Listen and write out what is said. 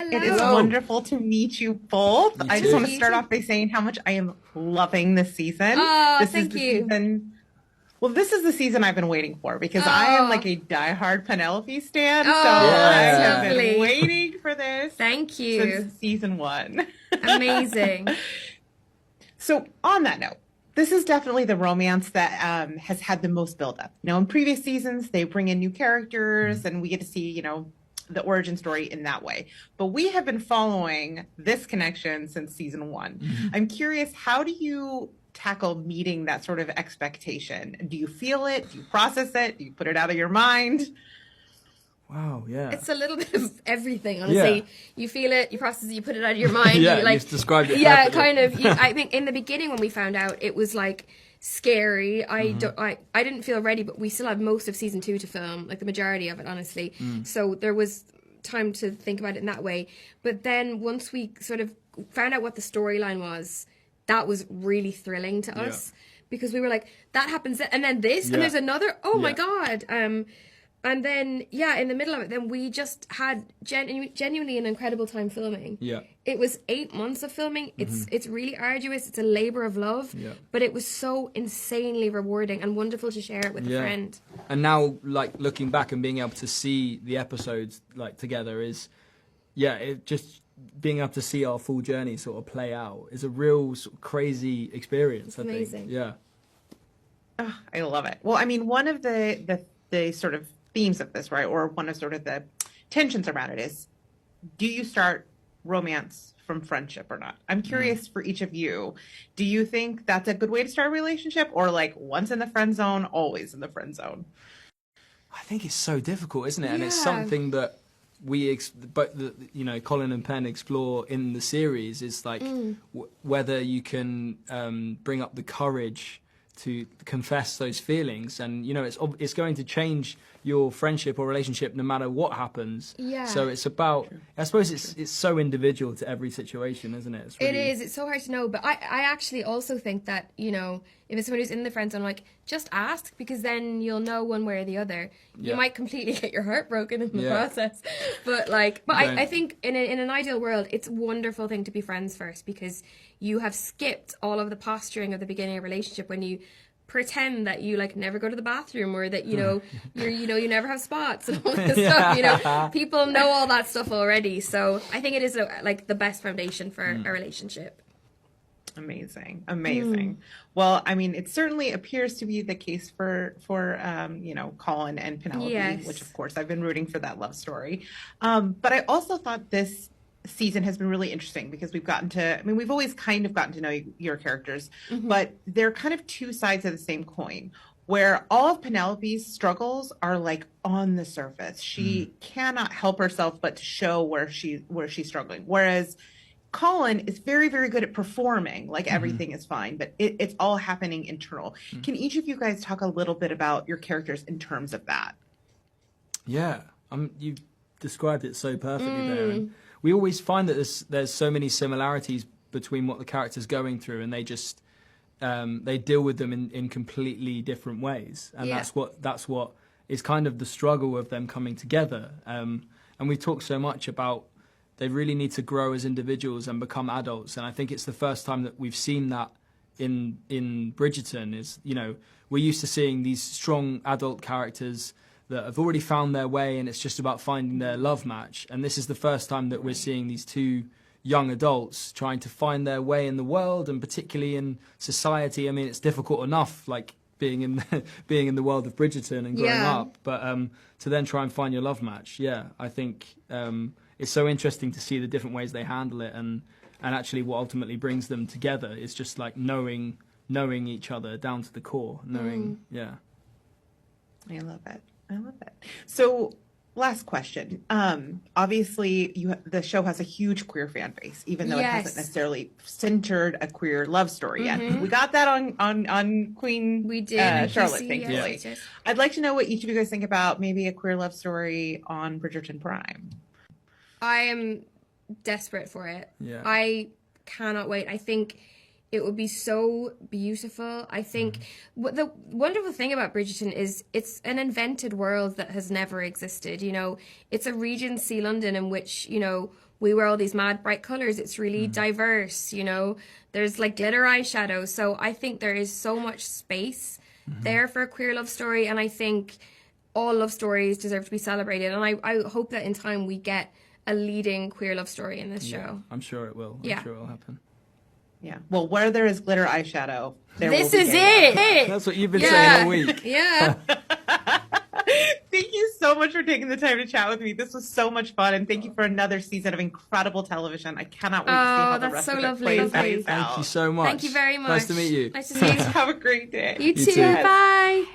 It is Hello. wonderful to meet you both. You I too. just want to start off by saying how much I am loving this season. Oh, This is thank the you. season. Well, this is the season I've been waiting for because I am like Oh, a diehard Penelope stan. So oh, I that's have Yeah. been lovely. waiting for this Thank you. since season one. Amazing. So on that note, this is definitely the romance that has had the most buildup. You know, in previous seasons, they bring in new characters and we get to see, the origin story in that way. But we have been following this connection since season one. I'm curious, how do you tackle meeting that sort of expectation? Do you feel it? Do you process it? Do you put it out of your mind? Wow, yeah. It's a little bit of everything, honestly. Yeah. You feel it, you process it, you put it out of your mind. Yeah, you like, you've described it yeah, perfectly. kind of. I think in the beginning when we found out, it was like scary. I didn't feel ready, but we still had most of season 2 to film, like the majority of it, honestly. So there was time to think about it in that way. But then once we sort of found out what the storyline was, that was really thrilling to us because we were like, that happens, and then this, and Yeah. there's another. Oh my Yeah. god! And then, yeah, in the middle of it, then we just had genuinely an incredible time filming. Yeah. It was 8 months of filming. It's really arduous. It's a labor of love. Yeah. But it was so insanely rewarding and wonderful to share it with a friend. And now, like, looking back and being able to see the episodes, like, together is, it just being able to see our full journey sort of play out is a real sort of crazy experience, I think. amazing. Yeah. Oh, I love it. Well, I mean, one of the sort of themes of this, right, or one of sort of the tensions around it is, do you start romance from friendship or not? I'm curious for each of you. Do you think that's a good way to start a relationship, or like once in the friend zone, always in the friend zone? I think it's so difficult, isn't it? And it's Yeah. something that Colin and Penn explore in the series is like whether you can bring up the courage to confess those feelings, and it's going to change your friendship or relationship no matter what happens. Yeah. So it's about, I suppose it's so individual to every situation, isn't it? It's It really, is. It's so hard to know. But I actually also think that, if it's someone who's in the friend zone, like, just ask, because then you'll know one way or the other. You Yeah. might completely get your heart broken in the Yeah. process. But Don't. I think in an ideal world, it's a wonderful thing to be friends first, because you have skipped all of the posturing of the beginning of a relationship when you pretend that you like never go to the bathroom, or that you never have spots and all this stuff. People know all that stuff already. So I think it is like the best foundation for a relationship. Amazing. Well, I mean, it certainly appears to be the case for Colin and Penelope, Yes. which of course I've been rooting for that love story. But I also thought this season has been really interesting because we've always kind of gotten to know your characters, but they're kind of two sides of the same coin, where all of Penelope's struggles are like on the surface. She cannot help herself but to show where she's struggling. Whereas Colin is very, very good at performing like everything is fine, but it's all happening internal. Can each of you guys talk a little bit about your characters in terms of that? Yeah, you described it so perfectly there. And we always find that there's so many similarities between what the character's going through, and they just they deal with them in completely different ways, and Yeah. that's what is kind of the struggle of them coming together. And we talk so much about they really need to grow as individuals and become adults, and I think it's the first time that we've seen that in Bridgerton. Is we're used to seeing these strong adult characters that have already found their way, and it's just about finding their love match. And this is the first time that we're seeing these two young adults trying to find their way in the world, and particularly in society. I mean, it's difficult enough, like being in the world of Bridgerton and growing Yeah. up, but to then try and find your love match. Yeah, I think it's so interesting to see the different ways they handle it, and actually what ultimately brings them together is just like knowing each other down to the core. Yeah. I love it. So, last question. Obviously, the show has a huge queer fan base, even though it Yes. hasn't necessarily centered a queer love story yet. We got that on Queen We did. Charlotte, QC, thankfully. yes. I'd like to know what each of you guys think about maybe a queer love story on Bridgerton Prime. I am desperate for it. Yeah. I cannot wait. I think it would be so beautiful. I think what the wonderful thing about Bridgerton is it's an invented world that has never existed. It's a Regency London in which, we wear all these mad bright colors. It's really diverse, you know. There's like glitter eyeshadow. So I think there is so much space there for a queer love story, and I think all love stories deserve to be celebrated. And I hope that in time we get a leading queer love story in this show. I'm sure it will. Yeah. I'm sure it will happen. Yeah. Well, where there is glitter eyeshadow, there This will be is gay love. it. That's what you've been saying all week. Yeah. Thank you so much for taking the time to chat with me. This was so much fun, and thank you for another season of incredible television. I cannot wait to see how the that's rest so of it lovely. plays out. Thank you so much. Thank you very much. Nice to meet you. Nice to see you. Have a great day. You too. too. Bye.